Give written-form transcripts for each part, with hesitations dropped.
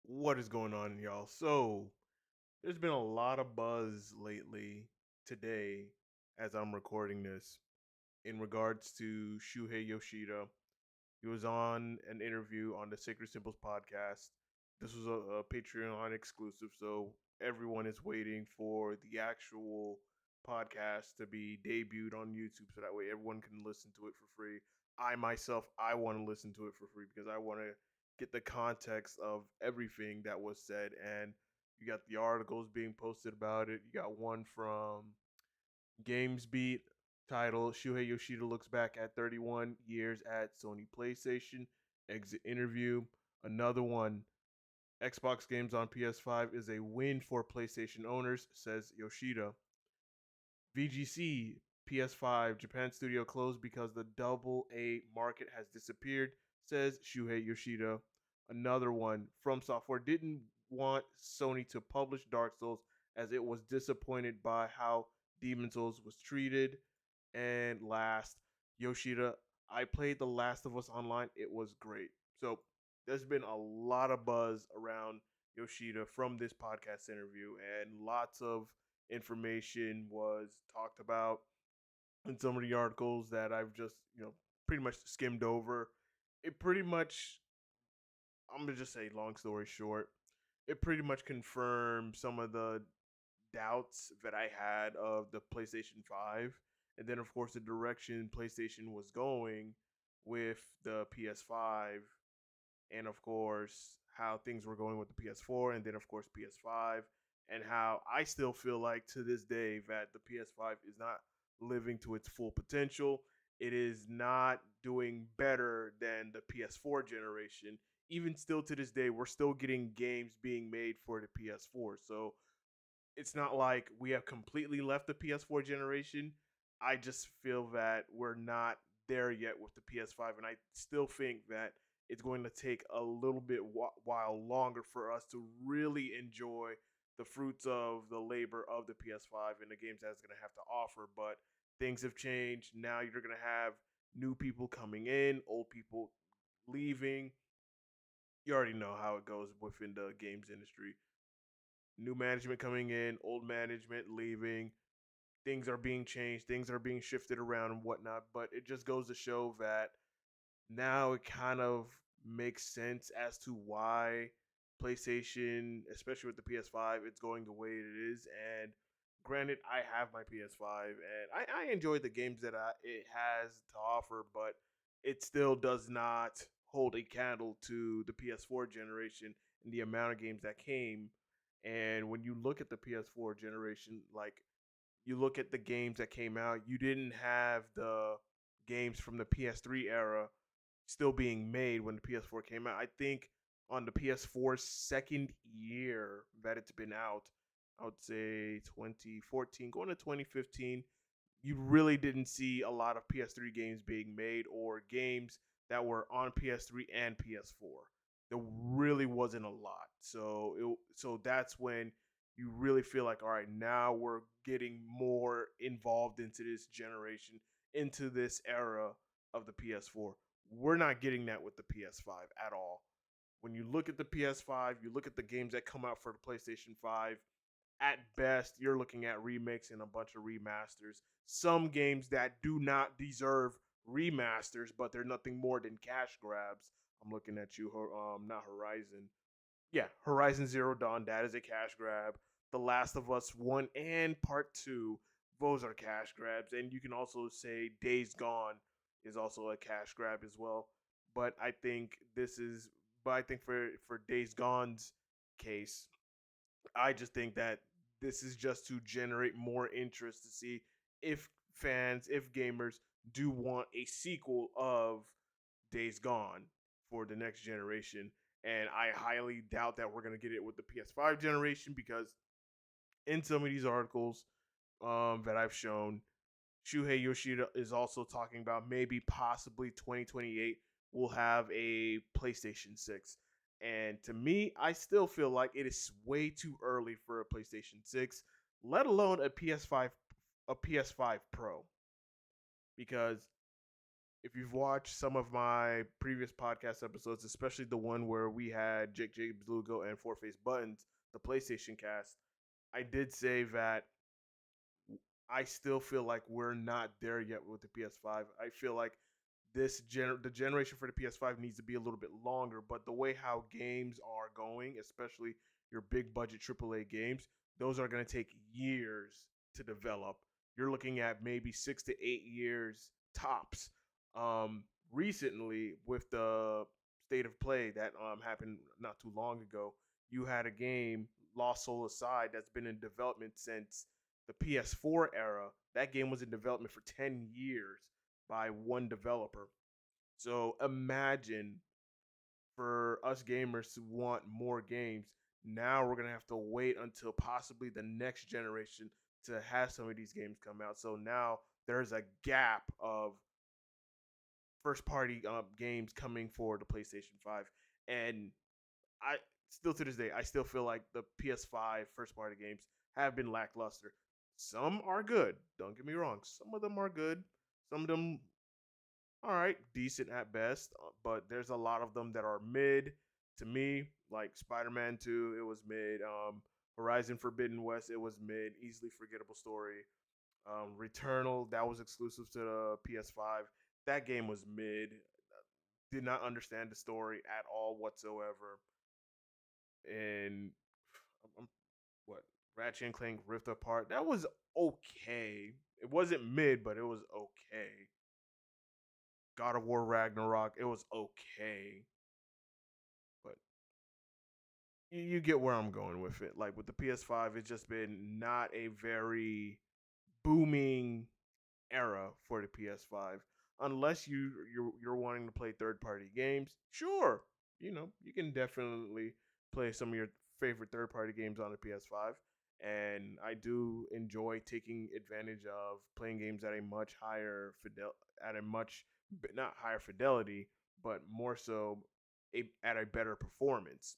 What is going on, y'all? So, there's been a lot of buzz lately today as I'm recording this in regards to Shuhei Yoshida. He was on an interview on the Sacred Simples podcast. This was a Patreon exclusive, so everyone is waiting for the actual podcast to be debuted on YouTube so that way everyone can listen to it for free. I want to listen to it for free because I want to get the context of everything that was said. And you got the articles being posted about it. You got one from GamesBeat title Shuhei Yoshida looks back at 31 years at Sony PlayStation. Exit interview. Another one. Xbox games on PS5 is a win for PlayStation owners, says Yoshida. VGC PS5 Japan studio closed because the double A market has disappeared, says Shuhei Yoshida. Another one. From Software didn't want Sony to publish Dark Souls as it was disappointed by how Demon Souls was treated. And last, Yoshida, I played The Last of Us Online. It was great. So there's been a lot of buzz around Yoshida from this podcast interview, and lots of information was talked about in some of the articles that I've just, pretty much skimmed over. It pretty much, I'm going to just say, long story short, it pretty much confirmed some of the doubts that I had of the PlayStation 5. And then, of course, the direction PlayStation was going with the PS5. And, of course, how things were going with the PS4. And then, of course, PS5. And how I still feel like to this day that the PS5 is not living to its full potential. It is not doing better than the PS4 generation. Even still to this day, we're still getting games being made for the PS4. So it's not like we have completely left the PS4 generation. I just feel that we're not there yet with the PS5, and I still think that it's going to take a little bit while longer for us to really enjoy the fruits of the labor of the PS5 and the games that it's going to have to offer. But things have changed. Now you're going to have new people coming in, old people leaving. You already know how it goes within the games industry. New management coming in, old management leaving, things are being changed, things are being shifted around and whatnot. But it just goes to show that now it kind of makes sense as to why PlayStation, especially with the PS5, it's going the way it is. And granted, I have my PS5 and I enjoy the games that it has to offer, but it still does not hold a candle to the PS4 generation and the amount of games that came. And when you look at the PS4 generation, like you look at the games that came out, you didn't have the games from the PS3 era still being made when the PS4 came out. I think on the PS4's second year that it's been out, I would say 2014 going to 2015, you really didn't see a lot of PS3 games being made or games that were on PS3 and PS4. There really wasn't a lot. So that's when you really feel like, all right, now we're getting more involved into this generation, into this era of the PS4. We're not getting that with the PS5 at all. When you look at the PS5, you look at the games that come out for the PlayStation 5, at best, you're looking at remakes and a bunch of remasters. Some games that do not deserve remasters, but they're nothing more than cash grabs. I'm looking at you, not Horizon. Yeah, Horizon Zero Dawn, that is a cash grab. The Last of Us 1 and Part 2, those are cash grabs. And you can also say Days Gone is also a cash grab as well. But I think this is, but I think for Days Gone's case, I just think that this is just to generate more interest to see if fans, if gamers do want a sequel of Days Gone for the next generation. And I highly doubt that we're going to get it with the PS5 generation because in some of these articles that I've shown, Shuhei Yoshida is also talking about maybe possibly 2028 we'll have a PlayStation 6. And to me, I still feel like it is way too early for a PlayStation 6, let alone a PS5 Pro because if you've watched some of my previous podcast episodes, especially the one where we had Jake James Lugo and Four Face Buttons, the PlayStation cast, I did say that I still feel like we're not there yet with the PS5. I feel like the generation for the PS5 needs to be a little bit longer, but the way how games are going, especially your big budget AAA games, those are going to take years to develop. You're looking at maybe 6 to 8 years tops. Recently with the state of play that happened not too long ago, you had a game, Lost Soul Aside, that's been in development since the PS4 era. That game was in development for 10 years by one developer. So imagine for us gamers to want more games. Now we're going to have to wait until possibly the next generation to have some of these games come out. So now there's a gap of first party games coming for the PlayStation 5. And I still to this day, I still feel like the PS5 first party games have been lackluster. Some are good. Don't get me wrong. Some of them are good. Some of them, all right, decent at best. But there's a lot of them that are mid to me. Like Spider-Man 2, it was mid. Horizon Forbidden West, it was mid. Easily forgettable story. Returnal, that was exclusive to the PS5. That game was mid. Did not understand the story at all whatsoever. And what Ratchet and Clank Rift Apart. That was okay. It wasn't mid, but it was okay. God of War Ragnarok. It was okay, but you get where I'm going with it. Like with the PS5, it's just been not a very booming era for the PS5. Unless you're wanting to play third party games, sure, you can definitely play some of your favorite third party games on the PS5. And I do enjoy taking advantage of playing games at a much higher at a much not higher fidelity, but more so at a better performance.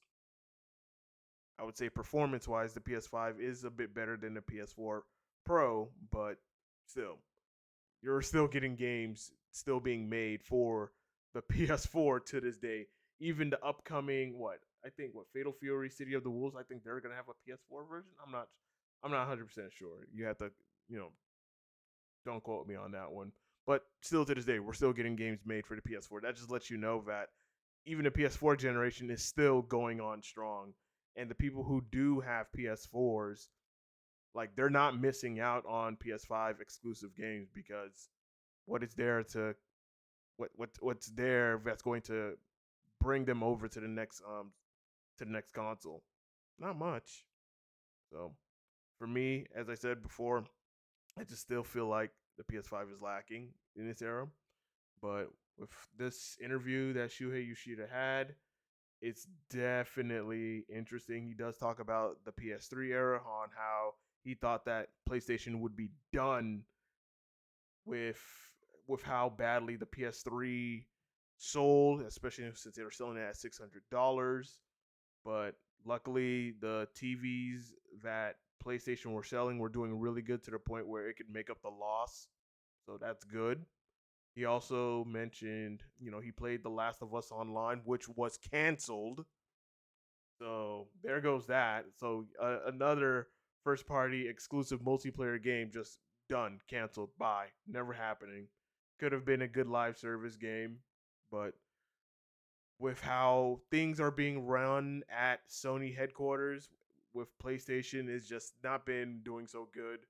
I would say performance wise, the PS5 is a bit better than the PS4 Pro, but still, you're still getting games still being made for the PS4 to this day. Even the upcoming Fatal Fury City of the Wolves, I think they're gonna have a PS4 version. I'm not 100% sure. You have to, you know, don't quote me on that one. But still to this day, we're still getting games made for the PS4. That just lets you know that even the PS4 generation is still going on strong. And the people who do have PS4s, like they're not missing out on PS5 exclusive games because what is there to what's there that's going to bring them over to the next console? Not much. So for me, as I said before, I just still feel like the PS5 is lacking in this era. But with this interview that Shuhei Yoshida had, it's definitely interesting. He does talk about the PS3 era on how he thought that PlayStation would be done with with how badly the PS3 sold, especially since they were selling it at $600. But luckily, the TVs that PlayStation were selling were doing really good to the point where it could make up the loss. So that's good. He also mentioned, he played The Last of Us Online, which was canceled. So there goes that. So another first party exclusive multiplayer game just done, canceled, bye, never happening. Could have been a good live service game, but with how things are being run at Sony headquarters with PlayStation is just not been doing so good.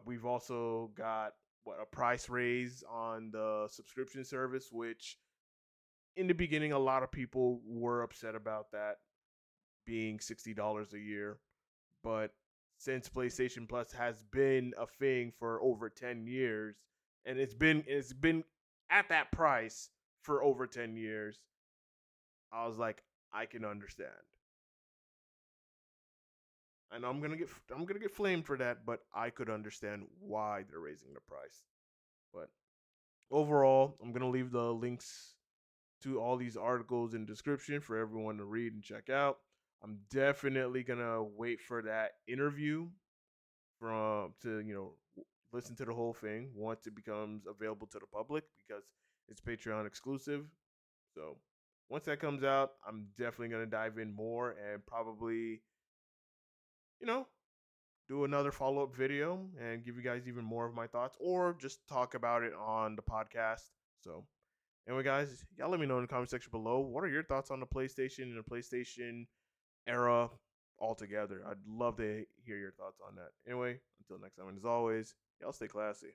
We've also got a price raise on the subscription service, which in the beginning a lot of people were upset about that being $60 a year. But since PlayStation Plus has been a thing for over 10 years and it's been at that price for over 10 years, I was like, I can understand. I know I'm gonna get flamed for that, but I could understand why they're raising the price. But overall, I'm gonna leave the links to all these articles in the description for everyone to read and check out. I'm definitely gonna wait for that interview from to listen to the whole thing once it becomes available to the public because It's Patreon exclusive. So once that comes out, I'm definitely gonna dive in more and probably, you know, do another follow up video and give you guys even more of my thoughts, or just talk about it on the podcast. So anyway, guys, y'all let me know in the comment section below. What are your thoughts on the PlayStation and the PlayStation era altogether? I'd love to hear your thoughts on that. Anyway, until next time, and as always, y'all stay classy.